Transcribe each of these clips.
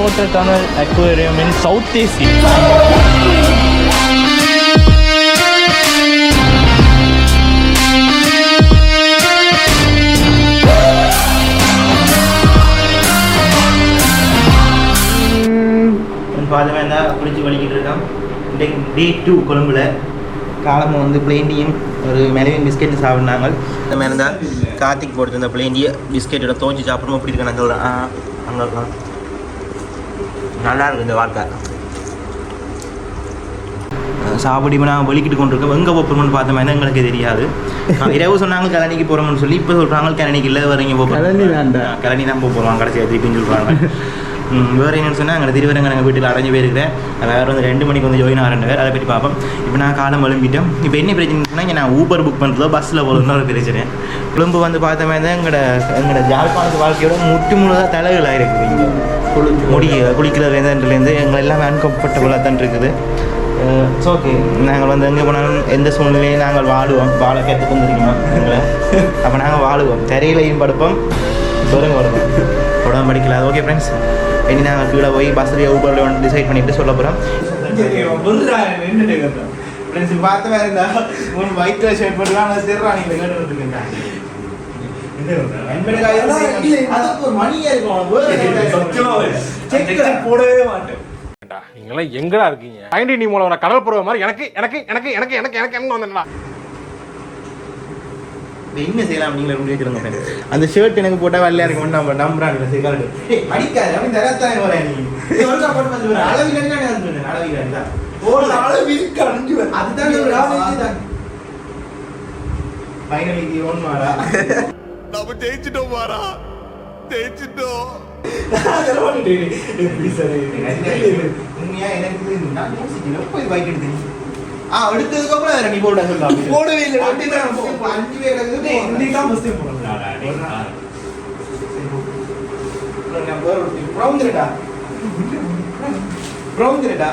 water tunnel aquarium in South Asia. பாதமே இருந்தால் குளிச்சு வலிக்கிட்டு இருக்கான். டே 2 கொழும்புல காலமாக வந்து பிளேண்டியும் ஒரு மெலவின் பிஸ்கெட்டு சாப்பிட்னாங்க. இந்த மாதிரி இருந்தால் கார்த்திக் போட்டு இந்த பிளேண்டியை பிஸ்கெட்டோட தோஞ்சி சாப்பிடணும். அப்படி இருக்கு நான் சொல்கிறேன். அங்கே இருக்கலாம் நல்லா இருக்குது இந்த வாழ்க்கை. சாப்பிடி நாங்கள் வலிக்கிட்டு கொண்டு இருக்கோம். எங்கே போகிறோம்னு பார்த்த மாதிரி தான் எங்களுக்கு தெரியாது. இரவு சொன்னாங்க கலனிக்கு போகிறோம்னு சொல்லி இப்போ சொல்கிறாங்க கலனிக்கு இல்லை வரீங்க போகிறோம். கலனி தான் போகிறோம் கடைசி திருப்பின்னு சொல்கிறாங்க. வேறு என்னென்னு சொன்னால் அங்கே திருவரங்க நாங்கள் வீட்டில் அடைஞ்சு போயிருக்கிறேன். வேறு வந்து 2 மணிக்கு வந்து ஜாயின் ஆகிறேன். அதை பற்றி பார்ப்போம். இப்போ நான் காலம் எழும்பிட்டோம். இப்போ என்ன பிரச்சனைனா இங்கே நான் ஊபர் புக் பண்ணுறதோ பஸ்ஸில் போகிறதுன்னு ஒரு பிரச்சனை. கொழும்பு வந்து பார்த்த மாதிரி தான் எங்களோட ஜாழ்ப்பாணத்து வாழ்க்கையோட முழுதாக தலைகளாக இருக்குது. இங்கே குளிக்கிற வேதன்லேருந்து எங்களை எல்லாமே அன்கம்ஃபர்டபுளாக தான் இருக்குது. ஸோ ஓகே நாங்கள் வந்து எங்கே போனாலும் எந்த சூழ்நிலையும் நாங்கள் வாழ கற்றுக்கு வந்துருக்கோம் எங்களை. அப்போ நாங்கள் வாழுவோம். தரையிலையும் படுப்போம் சொல்லுங்க வருவோம் உடம்பு படிக்கல. ஓகே ஃப்ரெண்ட்ஸ், இனி நாங்கள் கீழே போய் பஸ்ஸில் ஊபரில் வந்து டிசைட் பண்ணிட்டு சொல்ல போகிறோம். பார்த்த மாதிரி இருந்தா ஒயிட் கலர் ஷர்ட் போட்டுலாம் திருறாங்க கேட்டு போடவே மாட்டேன். நீங்களாம் எங்கடா இருக்கீங்க? நீ மூலம் கடல் போற மாதிரி எனக்கு எனக்கு எனக்கு எனக்கு எனக்கு எனக்கு என்ன வந்தா என்ன செய்யலாம் நீங்களே முடிவு சொல்லுங்க. அந்த ஷர்ட் எனக்கு போட்டால் வெள்ளையா இருக்கும். நம்ம நம்புறாங்க சிகாரெட் அடிக்காது அப்படி தரத்தாங்க வரேன். நீ அதுதான் ஃபைனலி இது ஓன் மாறா நம்ம ஜெயிச்சிட்டோம் மாறா ஜெயிச்சிட்டோம். உண்மையா எனக்கு நான் யோசிக்கல போய் பைக் எடுத்தேன். அடுத்ததுக்கு அப்புறம் நீ போட சொல்லலாம். போடவே இல்லை. 5 பேர் இந்தியா முஸ்லிம் போடுறாங்க. ப்ரௌன் திரட்டா ப்ரௌன் திரட்டா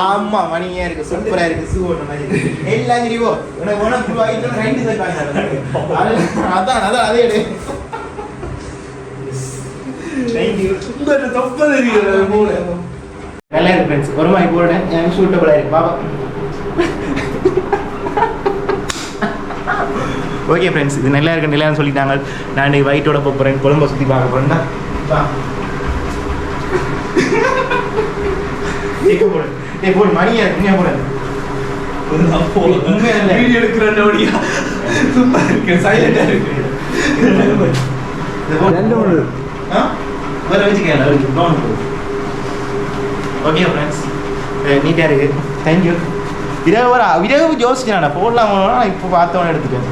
ஆமா மணியா இருக்கு சூப்பரா இருக்கு. சூ எல்லாம் தெரியுமோ உனக்கு அதான் அதான் அதே எடு. நல்லா இருக்கு ஃப்ரெண்ட்ஸ். ஒரு மாதிரி போடுறேன் எனக்கு சூட்டபுளாக இருக்கு பாப்பா. ஓகே ஃப்ரெண்ட்ஸ், இது நல்லா இருக்கு நிலையான்னு சொல்லிட்டாங்க. நான் இன்னைக்கு வயிட்டோட போகிறேன். கொழும்பை சுற்றி பார்க்க போகிறேன்னா போடு மணியா இருக்கு போடுறது வீடியோ எடுக்கிறேன். சூப்பராக இருக்கு சைலண்டாக இருக்கு. வேற வச்சுக்கலாம். ஓகே ஃப்ரெண்ட்ஸ், நீட்டாக இருக்குது. தேங்க்யூ. இரவு யோசிச்சேன் போடலாமா இப்போ பார்த்தவொன்னே எடுத்துட்டேன்.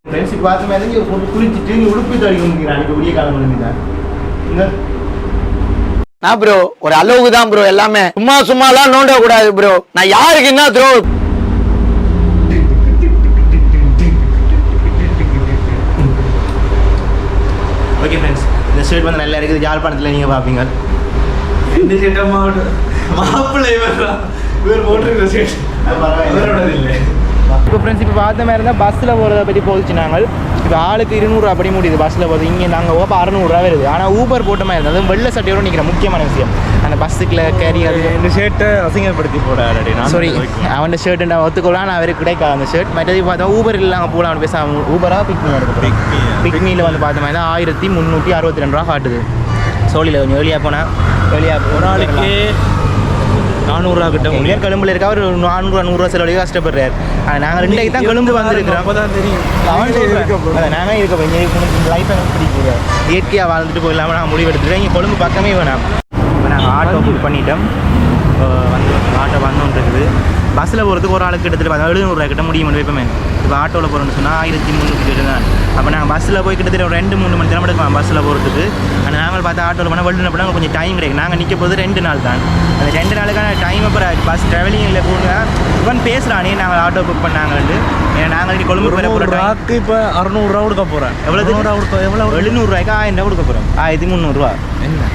ஃப்ரெண்ட்ஸ் இப்போ பார்த்த மாதிரி குளிச்சுட்டு இங்கே உடுப்பு தடிக்க முடிக்கிறான். இப்போ விடிய காலம் பண்ணிட்டான். நான் ப்ரோ ஒரு அளவுக்கு தான் ப்ரோ. எல்லாமே சும்மாலாம் நோண்ட கூடாது ப்ரோ. நான் யாருக்கு என்ன த்ரோ. ஓகே ஃப்ரெண்ட்ஸ், இந்த ஷர்ட் வந்து நல்லா இருக்குது. யாழ்ப்பாணத்தில் நீங்கள் பார்ப்பீங்க. மாப்பிள்ளை இவர் போட்டிருக்கிற ஷர்ட் இல்லை. இப்போ ஃப்ரெண்ட்ஸ் இப்போ பார்த்த மாதிரி இருந்தால் பஸ்ஸில் போகிறத பற்றி போதிச்சு நாங்கள். இப்போ ஆளுக்கு 200 அப்படி முடியுது பஸ்ஸில் போகுது. இங்கே நாங்கள் இப்போ 600 வருது. ஆனால் ஊபர் போட்ட மாதிரி இருந்தது. அதுவும் வெள்ளை சட்டையோடு நிற்கிற முக்கியமான விஷயம் அந்த பஸ்ஸுக்குள்ள கேரி. அது இந்த ஷர்ட்டை அசிங்கப்படுத்தி போடாடி. சாரி அவன் ஷர்ட்டு நான் ஒத்துக்கொள்ளலாம். நான் அவருக்கு கிடைக்காது அந்த ஷர்ட். மற்றது பார்த்தா ஊபர் இல்லை அங்கே போகலாம். அவன் பேச ஊபராக பிக்மி எடுக்க பிக்மியில் வந்து பார்த்த மாதிரி தான் 1362 ரூபா காட்டுது. சோழியில் கொஞ்சம் வெளியாக போனால் வெளியாக ஒரு நாளைக்கு 400 ரூபா கிட்ட முடியும். கொழும்புல இருக்கா ஒரு 400 100 ரூபா செலவழிக்க கஷ்டப்படுறாரு. நாங்கள் 2 நாளைக்கு தான் கொழும்பு வந்துருக்கிறோம். அப்போ தான் தெரியும் நாங்கள் இருக்க லைஃப் எனக்கு பிடிக்கூட இயற்கையாக வாழ்ந்துட்டு போயிடலாமல் நாங்கள் முடிவு எடுத்துக்கிறேன். இங்கே கொழும்பு பக்கமே வேணாம். இப்போ நாங்கள் ஆட்டோ புக் பண்ணிட்டோம். வந்து ஆட்டோ வந்துட்டு இருக்குது. பஸ்ஸில் போகிறதுக்கு ஒரு ஆளுக்கு கிட்டத்தட்ட 700 ரூபா கிட்ட முடியும் வைப்பமே. இப்போ ஆட்டோவில் போகிறோம்னு சொன்னால் 1300 தான். அப்போ நாங்கள் பஸ்ஸில் போய் கிட்டத்தட்ட ஒரு 2-3 மணி நேரம் எடுக்கலாம் பஸ்ஸில் போகிறதுக்கு. ஆனால் நாங்கள் பார்த்தா ஆட்டோவில் போனால் வெள்ளன போனால் கொஞ்சம் டைம் கிடைக்கும். நாங்கள் நிற்க போகிறது 2 நாள் தான். அந்த 2 நாளுக்கான டைம் அப்புறம் பஸ் ட்ராவலிங்கில் போங்க இவன் பேசுகிறானே நாங்கள் ஆட்டோ புக் பண்ணாங்கன்ட்டு. ஏன்னா நாங்கள் இங்கே கொழும்பு போகிற போகிறோம். இப்போ 600 ரூபா கொடுக்க போகிறேன். எவ்வளோ 700 ரூபாய்க்கு 1000 ரூபா கொடுக்க போகிறோம். 1300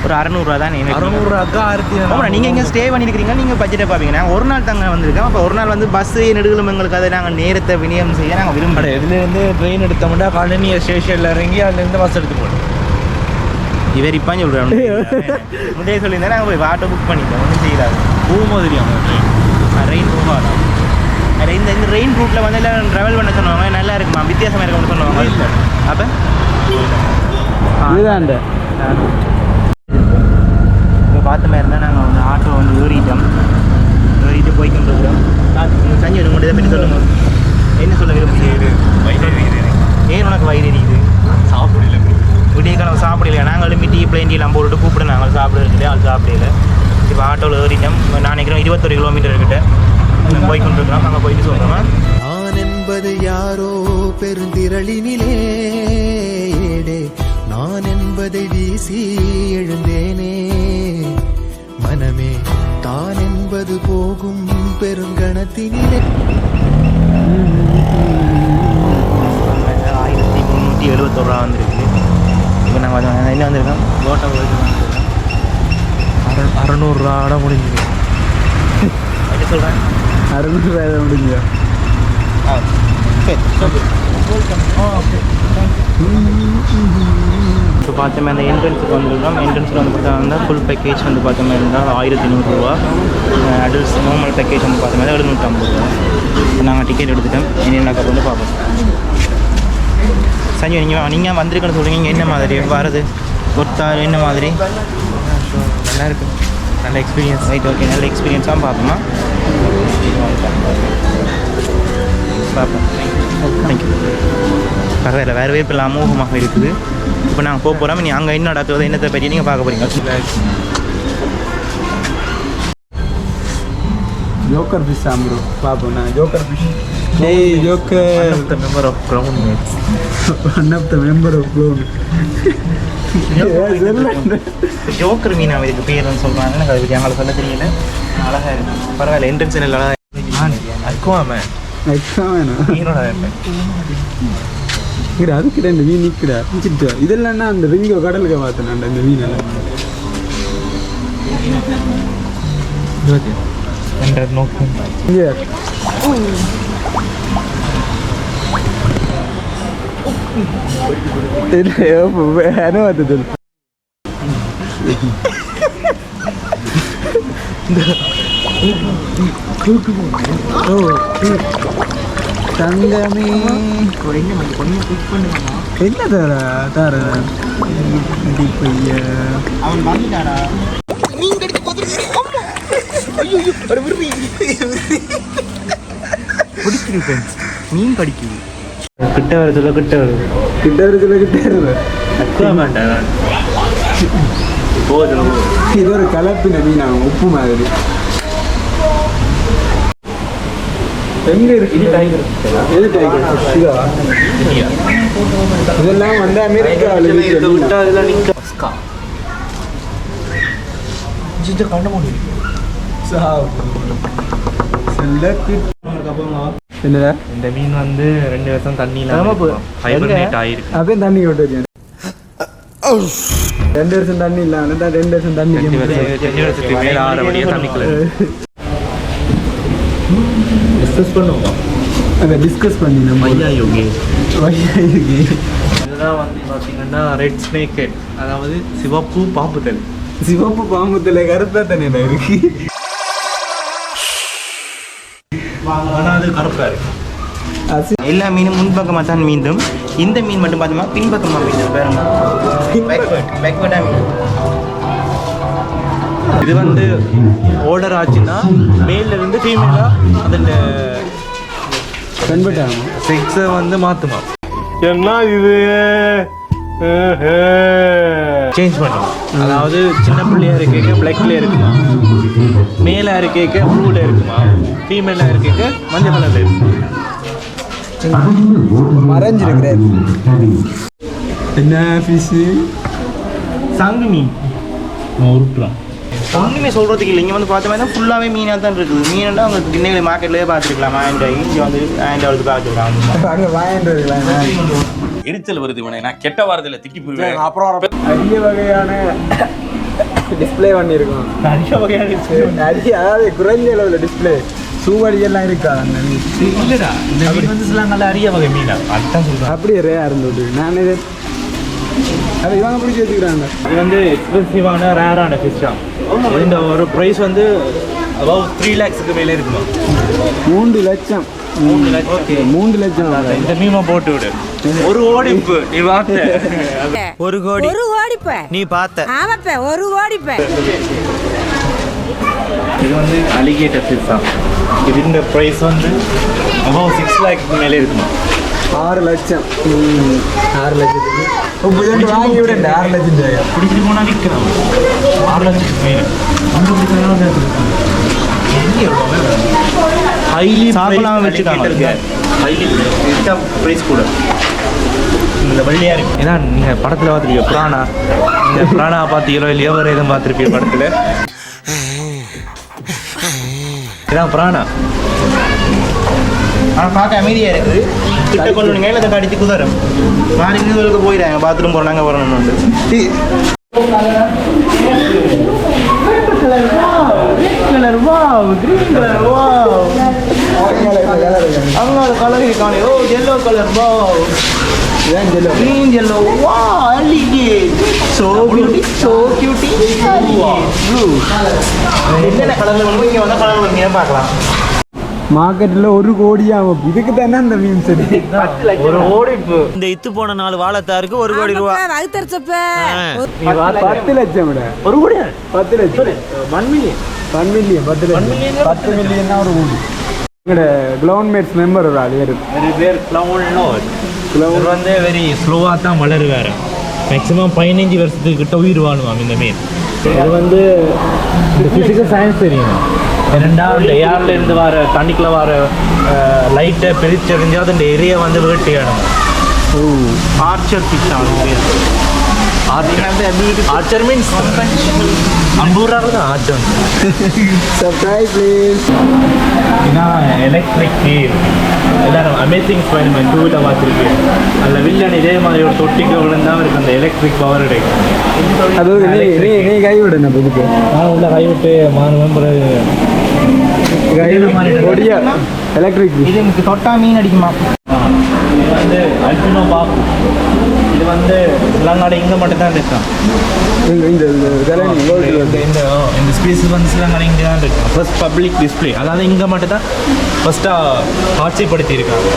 ஒரு 600 ரூபா தான். 600 ரூபாய்க்கு 1000. நீங்கள் இங்கே ஸ்டே பண்ணியிருக்கிறீங்க. நீங்கள் பட்ஜெட்டை பார்ப்பீங்க. நாங்கள் ஒரு நாள் தாங்க வந்திருக்கோம். அப்போ ஒரு நாள் வந்து பஸ்ஸு நெடுகளும் எங்களுக்கு அதை நாங்கள் நேரத்தை விநியோகம் செய்ய நாங்கள் விரும்புகிறோம். இதுலேருந்து ட்ரெயின் எடுத்தோம்னா காலனி ஸ்டேஷனில் இறங்கி அதுலேருந்து பஸ் எடுத்து போட்டோம். இவர் இப்போ சொல்கிறேன் முந்தைய சொல்லியிருந்தேன் நாங்கள் போய் ஆட்டோ புக் பண்ணிட்டோம் ஒன்றும் செய்யலாது போகும்போது தெரியாம ரெயின் போகலாம் இந்த ரெயின் ரூட்டில் வந்து எல்லாம் ட்ராவல் பண்ண சொன்னாங்க நல்லா இருக்குமா வித்தியாசமாக இருக்கும்னு சொன்னாங்க இல்லை அப்போ இதுதான்டா இப்போ பார்த்த மாதிரி இருந்தால் நாங்கள் வந்து ஆட்டோ வந்து ஏறிட்டு போய்க்கிட்டு இருக்கிறோம் சஞ்சய் ஒரு மட்டும் பற்றி சொல்லுங்க என்ன சொல்ல விரும்புகிறீங்க ஏன் உனக்கு வயிறு எரியுது சாப்பிடல விடிய கிழமை சாப்பிடலையா நாங்கள் எழுப்பி டீ பிளேன் டீலாம் போட்டுட்டு கூப்பிட்டு நாங்கள் சாப்பிடுறது அது சாப்பிடல இப்போ ஆட்டோவில் ஏறிட்டோம் நான் நினைக்கிறோம் 21 கிலோமீட்டர் கிட்ட போய்கிட்டு இருக்கிறோம் நாங்கள் போயிட்டு சொல்கிறோம் நான் என்பது யாரோ பெருந்திரளினிலே நான் என்பதை வீசி எழுந்தேனே மனமே தான் என்பது போகும் பெருங்கணத்தினிலே 1371 ரூபா வந்துருக்குது இப்போ நாங்கள் என்ன வந்திருக்கோம் கோட்டை வந்துருக்கோம் 600 முடிஞ்சுது என்ன சொல்கிறேன் 600 முடிஞ்சா இப்போ பார்த்தோமே அந்த என்ட்ரன்ஸுக்கு வந்துருக்கோம் என்ட்ரன்ஸில் வந்து பார்த்தா ஃபுல் பேக்கேஜ் வந்து பார்த்தோமே இருந்தால் 1100 ரூபா அடல்ட்ஸ் நார்மல் பேக்கேஜ் வந்து பார்த்தோமே 750 ரூபா இப்போ நாங்கள் டிக்கெட் எடுத்துட்டோம் என்னென்னாக்கா வந்து பார்ப்போம் சஞ்சய் நீங்கள் வந்திருக்கேன்னு சொல்கிறீங்க என்ன மாதிரி வரது ஒருத்தா என்ன மாதிரி நல்லா இருக்கு நல்ல எக்ஸ்பீரியன்ஸ் ரைட் ஓகே நல்ல எக்ஸ்பீரியன்ஸாக பார்ப்போமா பார்ப்போம் தேங்க்யூ பரவாயில்ல வேறு வேறு இப்போ அமோகமாக இருக்குது இப்போ நாங்கள் போக போகிறோம் நீ அங்கே என்ன நடக்குறது என்னத்தை பற்றி நீங்கள் பார்க்க போகிறீங்க ஜோக்கர் ஃபிஷ் ப்ரோ பார்ப்போம் நான் ஜோக்கர் ஃபிஷ் ஏய் joker member of ground mates one of the member of clown joker மீன் அவருக்கு பேர்னு சொல்கிறாங்க எனக்கு அதை பற்றி எங்களை சொல்ல தெரியல அழகாக இருக்குது பரவாயில்ல என்ட்ரன்ஸ் நல்லா அக்குவாமே வேணும் மீனோட இரு அதுக்கிட்ட இந்த மீன் நிற்கிடா நிற்கிட்டு இதெல்லாம் அந்த ரிங்கோ கடலுக்கு பார்த்தேன் இந்த மீனெல்லாம் நோக்கம் இங்கே அனுபவத்தை தங்கமே என்ன தர தர அவன் வந்துட்டானா பிடிக்குது மீன் கடிக்குது கிட்ட வருதுல கிட்ட வருது இது ஒரு கலப்பின மீன் அவன் உப்பு மாதிரி எங்க இருக்கு எது டைகர் இதெல்லாம் வந்து அமெரிக்காவில் என்னடா இந்த மீன் வந்து 2 வருஷம் தண்ணியில ஹைபர்னேட் ஆயிருக்கு அப்பயும் தண்ணி கொண்டு வரீங்க 2 வருஷம் தண்ணி இல்லாம 2 வருஷம் தண்ணி 2 வருஷத்துக்கு மேல 6 மணியா தண்ணிக்குள்ள டிஸ்கஸ் பண்ணுவோம் அதை டிஸ்கஸ் பண்ணி நம்ம ஐயா யோகி வையாயிருக்கு இதுதான் வந்து பார்த்தீங்கன்னா ரெட் ஸ்னேக் ஹெட் அதாவது சிவப்பு பாம்புதல் சிவப்பு பாம்புத்துல கருப்பா தண்ணியில இருக்கு ஆனால் அது கருப்பா இருக்கு எல்லா மீனும் முன்பக்கமாக தான் மீண்டும் இந்த மீன் மட்டும் பார்த்தோமா பின்பக்கமாக மீண்டும் பேக்வேர்டாக மீன் இது வந்து ஆர்டர் ஆச்சுன்னா மேல இருந்து ஃபீமேலா அதில் கன்வெர்ட் ஆகும் செக்ஸை வந்து மாற்றுமா என்ன இது சேஞ்ச் பண்ணுவோம் அதாவது சின்ன பிள்ளையா இருக்க பிளாக்ல இருக்குமா மேலே இருக்க ப்ளூல இருக்குமா ஃபீமேலாக இருக்க மஞ்சள் கலர்ல இருக்கு மறைஞ்சிருக்கிறார் என்ன ஃபிஷ் சங்கு மீன் உருட்டுறான் ஒன்றுமே சொல்கிறதுக்கு இல்லை இங்கே வந்து பார்த்த மாதிரி தான் ஃபுல்லாகவே மீனாக தான் இருக்குது மீனா அவங்க திண்ணைகளை மார்க்கெட்லேயே பார்த்துருக்கலாம் ஆண்ட்ராய் இங்கே வந்து ஆண்ட்ராய்டு பார்த்துருக்காங்க அங்கே வாங்கிட்டு எரிச்சல் வருது இவனை நான் கெட்ட வாரத்தில் திட்டி போயிருவேன் அப்புறம் அரிய வகையான டிஸ்பிளே பண்ணியிருக்கோம் நிறைய வகையான அரிய அதாவது குறைஞ்ச அளவில் டிஸ்பிளே சூவடி எல்லாம் இருக்கா அந்த மீன் இல்லடா இந்த மீன் வந்து சில நல்ல அரிய வகை மீனா அதுதான் சொல்றேன் அப்படியே ரேயா இருந்தது நான் இது அதை இவங்க பிடிச்சி வச்சுக்கிறாங்க. இது வந்து எக்ஸ்பென்சிவான ரேரான ஃபிஷ் தான். இந்த ஒரு ப்ரைஸ் வந்து அபவ் 3 lakhsக்கு மேலே இருக்குமா? 3 லட்சம். 3 லட்சம். ஓகே, 3 லட்சம். இந்த மீமா போட்டு விடு. ஒரு ஓடிப்பு நீ பார்த்த. ஒரு கோடி நீ பார்த்த ஆமாப்ப ஒரு கோடிப்ப. இது வந்து அலிகேட்டர் ஃபிஷ் தான். இந்த ப்ரைஸ் வந்து அபவ் 6 lakhsக்கு மேலே இருக்குமா? 6 லட்சம். 6 லட்சத்துக்கு வாங்கி விட 6 லட்சம் ரூபாயா? பிடிச்சிட்டு போனால் விற்கலாம். 6 லட்சத்துக்கு மேலே ஹைலி சாப்பிடாம வச்சுக்காங்க. ஹைலி ப்ரைஸ் கூட இந்த வள்ளியாக இருக்கு. ஏன்னா நீங்கள் படத்தில் பார்த்துருப்பீங்க புராணா. இந்த புராணா பார்த்தீங்களோ இல்லையோ வேறு எதுவும் பார்த்துருப்பீங்க படத்தில். இதான் புராணா. ஆனால் பார்க்க அமைதியாக இருக்குது. கிட்ட கொண்டு நீங்கள் அதை கடிச்சு குதரும் மாறி இன்னும் போயிடாங்க. பாத்ரூம் போகிறாங்க வரணும்னு colour wow, green colour wow, அவங்களோட கலர் இருக்கானே. ஓ yellow colour wow, green yellow wow, alligator so beauty, so cutie, blue. என்னென்ன கலர்ல வந்து இங்க வந்தா கலர் வந்து பார்க்கலாம். மார்க்கெட்டில் 1 கோடியாகும். இதுக்கு தானே அந்த மீன் சரி. ஒரு ஓடிப்பு. இந்த இத்து போன 4 வாழைத்தாருக்கு 1 கோடி ரூபா. 10 லட்சம் விட 1 கோடியா? 10 லட்சம். 1 மில்லியன். 1 மில்லியன் 10 மில்லியன் ஒரு கோடி. எங்களோட கிளவுன்மேட்ஸ் மெம்பர் ஒரு ஆள் இருக்கு. வெரி பேர் கிளவுன் வந்து வெரி ஸ்லோவாக தான் வளருவார். மேக்ஸிமம் 15 வருஷத்துக்கு கிட்ட உயிர் வாழுவாங்க இந்த மீன். இது வந்து இந்த ஃபிசிக்கல் சயின்ஸ் தெரியும். ரெண்டாவது ஏர்ல இருந்து வர தண்ணிக்குள்ள வர லைட்டை பிரிச்செறிஞ்சு அது இந்த ஏரியா வந்து வேட்டையாடும். ஆர்ச்சர் ஃபிஷ் ஆகும். ஆர்ச்சர் மீன்ஸ் அம்பூராக தான் ஆர்ச்சர். Surprise please. இதான் எலக்ட்ரிக் வீல். எல்லாரும் அமேசிங் ஸ்பைடர்மேன் 2ல பார்த்துருக்கேன். அதில் வில்லன் இதே மாதிரி ஒரு தொட்டிக்கு விழுந்தான் இருக்கு அந்த எலக்ட்ரிக் பவர் கிடைக்கும். அது நீ கை விடுன புதுக்கு உள்ள கை விட்டு கொடியா எலக்ட்ரிக். இது எனக்கு தொட்டா மீன் அடிக்குமா? இது வந்து அல்பினோ பாப். இது வந்து ஸ்ரீலங்காவில் இங்கே மட்டும்தான் இருக்கான். இந்த ஸ்பீசிஸ் வந்து ஸ்ரீலங்காவில் இங்கே தான் இருக்கும். ஃபர்ஸ்ட் பப்ளிக் டிஸ்பிளே, அதாவது இங்கே மட்டும்தான் ஃபர்ஸ்ட்டாக காட்சிப்படுத்தியிருக்காங்க.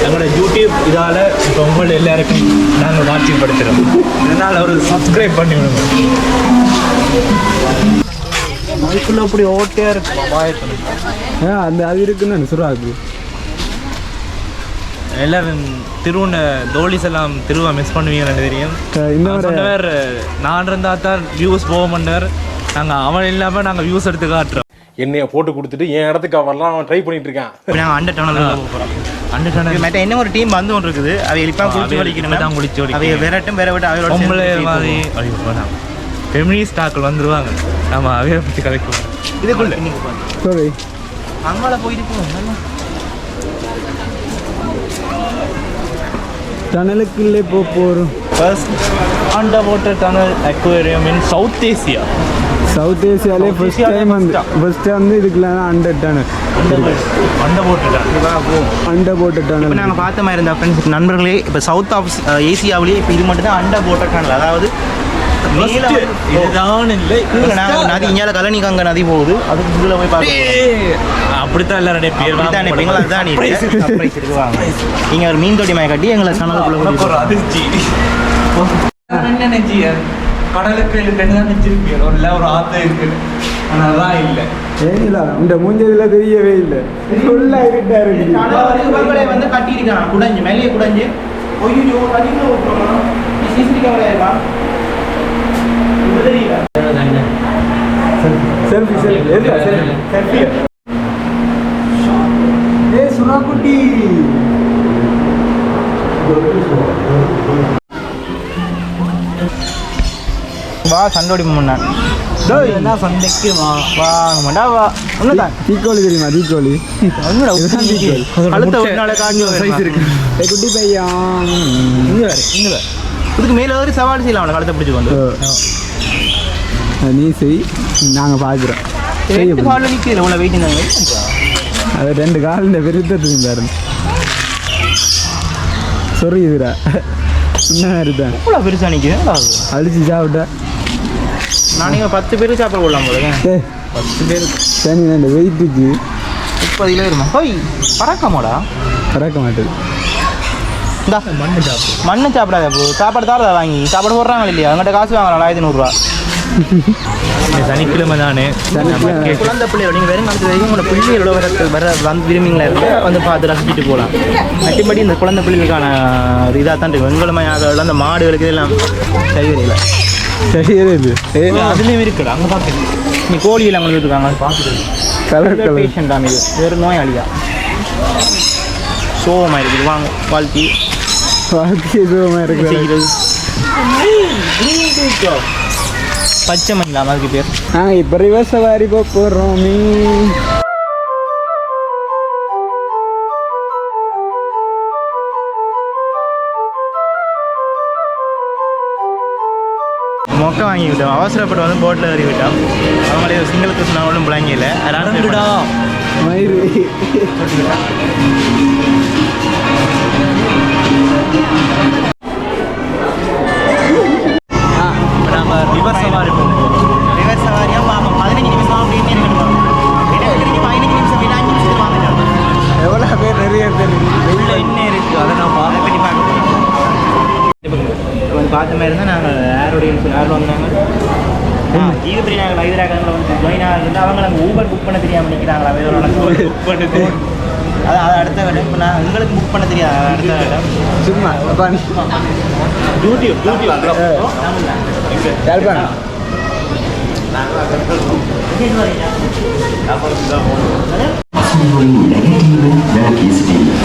எங்களோட யூடியூப் இதால் இப்போ உங்கள் எல்லாருக்கும் நாங்கள் காட்சிப்படுத்துகிறோம். இதனால் ஒரு சப்ஸ்கிரைப் பண்ணி விடுங்க. அதுக்குள்ள அப்படி ஓட்டையா இருக்குமா மாயத்தில்? அந்த அது இருக்குன்னு சுறாக்கு. எல்லாரும் திருவண்ண தோழிஸ் எல்லாம் திருவா மிஸ் பண்ணுவீங்கன்னு தெரியும். சொன்னவர் நான் இருந்தால் தான் வியூஸ் போக மாட்டார். நாங்கள் அவன் இல்லாமல் நாங்கள் வியூஸ் எடுத்து காட்டுறோம். என்னைய போட்டு கொடுத்துட்டு என் இடத்துக்கு வரலாம் அவன் ட்ரை பண்ணிட்டு இருக்கான். நாங்கள் அண்டர் டனல் போகிறோம். அண்டர் டனல் மற்ற என்ன ஒரு டீம் வந்து ஒன்று இருக்குது. அவை இப்போ குளிச்சு வலிக்கணும் தான் குளிச்சு வலி. அவை விரட்டும் வேற விட்டு அவையோட பொம்பளை மாதிரி ஃபெமினிஸ்ட் ஆக்கள் வந்துடுவாங்க. நம்ம அவையை பற்றி கதைக்குவோம். இதுக்குள்ள சாரி அங்கால போயிருக்கோம். டனலுக்குள்ளே போகிறோம். First under water tunnel aquarium in South Asia. South ஏசியாலே ஃபர்ஸ்ட் டைம் வந்து இதுக்குள்ள under tunnel under water tunnel. Under water tunnel இப்போ நாங்கள் பார்த்த மாதிரி இருந்த ஃப்ரெண்ட்ஸ் நண்பர்களே, இப்போ சவுத் ஆஃப் ஏசியாவிலேயே இப்போ இது மட்டும் தான் அண்டர் வாட்டர் டனல். அதாவது இதுதான் இல்லை நதி இங்கே கலனிக்காங்க நதி போகுது. அதுக்கு கீழே போய் பார்க்க அப்படித்தான் எல்லாருடைய பேர் தான் நினைப்பீங்களா? அதுதான் நீங்கள் ஒரு மீன் தொட்டி மய கட்டி எங்களை சனலுக்குள்ள அதிர்ச்சி. என்ன நெஞ்சிய கடலுக்கு தான் நெஞ்சிருப்பீங்க. ஒரு ஆத்த இருக்கு, ஆனால் அதான் இல்லை. ஏங்களா இந்த மூஞ்சதுல தெரியவே இல்லை. ஃபுல்லாக இருட்டா இருக்கு. வந்து கட்டியிருக்கான் குடஞ்சு மேலேயே குடஞ்சு. ஒய்யோ நதிக்குள்ள விட்டுறோம். சிசிடி கேமரா இருக்கா? செல்ஃபி செல்ஃபி ஏ சுறாக்குட்டி. வா சண்டோடி முன்னா என்ன சண்டைக்கு வா மாட்டா வா. ஒண்ணுதான் தீக்கோழி தெரியுமா? தீக்கோழி அடுத்த ஒரு நாளை காஞ்சி சைஸ் இருக்கு. குட்டி பையன் இங்க வேற இதுக்கு மேல ஒரு சவால் செய்யலாம். அவனை கழுத்தை பிடிச்சி வந்து நீ செய், நாங்கள் பார்க்குறோம். காலில் நிற்கல உங்களை வெயிட்டிங் தாங்க. அது 2 கால் இந்த விருத்தத்துக்கு பாருங்க. சொரியுதுடா. என்ன இருந்தேன் இவ்வளோ பெருசாக நிற்கிறேன் அடிச்சு சாப்பிட்டேன். நான் நீங்கள் 10 பேருக்கு சாப்பிட போடலாம் போல 10 பேருக்கு சரி இந்த வெயிட்டுக்கு 30 கிலோ வருமா? ஹோய் பறக்காமோடா பறக்க மாட்டேது. இந்தா மண்ணு சாப்பிடாத ப்ரோ. சாப்பாடு தாரதா வாங்கி சாப்பாடு போடுறாங்க இல்லையா? அவங்கள்ட்ட காசு வாங்கலாம் 1500 சனிக்கிழமை தானே குழந்தை பிள்ளையோட நீங்கள் வெறும் காலத்து வரைக்கும் உங்களோட பிள்ளைகளோட வர வந்து விரும்பிங்களா இருக்கு வந்து பார்த்து ரசிச்சுட்டு போகலாம். மற்றபடி இந்த குழந்தை பிள்ளைகளுக்கான ஒரு இதாக தான் இருக்குது. வெங்கலமையாக அந்த மாடுகளுக்கு இதெல்லாம் சரி வரையில சரியே இது அதுலேயும் இருக்குடா. அங்கே பார்த்து நீ கோழியில் அவங்க இருக்காங்க பார்த்துட்டு பேஷண்ட்டாக இது வேறு நோயாளியா சோகமாக இருக்குது. வாங்க வாழ்த்தி சுகமாக இருக்கு. செய்கிறது பச்சை மணிலாம் அதுக்கு பேர். இப்போ ரிவர்ஸ் சவாரி போகிறோம். மொக்கை வாங்கி விட்டோம். அவசரப்பட்டு வந்து போட்டில் ஏறி விட்டோம். அவங்களே சிங்கள கிருஷ்ணா ஒன்றும் பிள்ளைங்கல நடந்துடா மயிறு நம்ம ரிவர் சவாரி போகிறோம். ரிவர்ஸ் சவாரியாக பார்ப்போம். 15 நிமிஷம் அப்படின்னு இருக்கணும். 15 நிமிஷம் 5 நிமிஷத்துக்கு வாங்கிட்டோம். எவ்வளோ பேர் நிறைய பேர் உள்ள இன்னும் இருக்குது. அதை நான் அதை பற்றி பார்க்க போகிறோம். வந்து பார்த்த மாதிரி இருந்தால் நாங்கள் யார் வந்தாங்க இது பெரிய நாங்கள் ஹைதராபாத்தில் வந்து ஜாயின் ஆகுது. அவங்க நாங்கள் ஊபர் புக் பண்ண தெரியாமல் நிற்கிறாங்களா? புக் பண்ணுது அது அடுத்த வேலை. இப்போ நான் உங்களுக்கு புக் பண்ண தெரியாது. அடுத்த வேலை சும்மா யூடியூப் யாழ்ப்பாணம்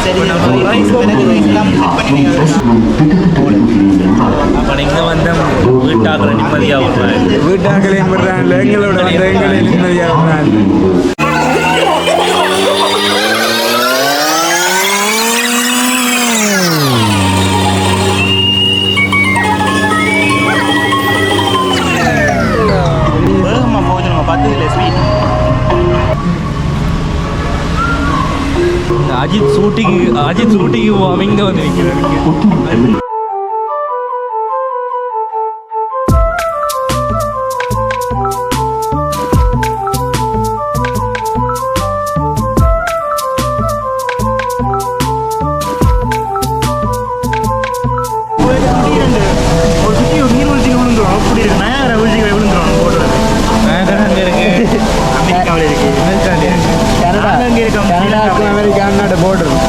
சரி ரைஸ் அப்போ இங்கே வந்து வீட்டாக்களை நிம்மதியாக விடுறாங்க. வீட்டாக்களையும் விடுறாங்க. எங்களோட எங்களை நிம்மதியாக விடுறாங்க. வேகமாக போகணும். 10 இல்லை ஸ்வீட் அஜித் சூட்டிக்கு அவங்க வந்து நிற்கிறாங்க. அமெரிக்கா போடுறோம்.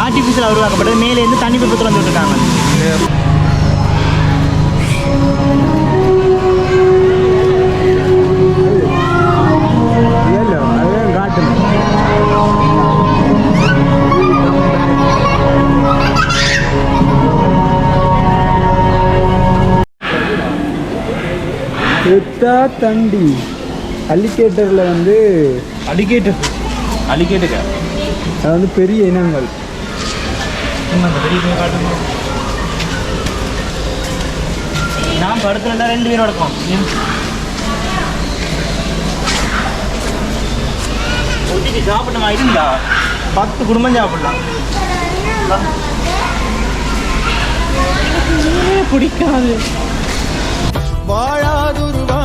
ஆர்டிஃபிஷியல் உருவாக்கப்பட்டது. மேலேருந்து தண்ணி பக்கத்தில் வந்து விட்டுருக்காங்க. அதுதான் காட்டணும். தண்டி அலிகேட்டரில் வந்து அலிகேட்டர் அது வந்து பெரிய இனங்கள். நான் படத்துல 2 பேரோட இருக்கும். ஒட்டிக்கு சாப்பிட்ட மாதிரி இருந்தா 10 குடும்பம் சாப்பிடலாம். பிடிக்காது வாழாதுருவா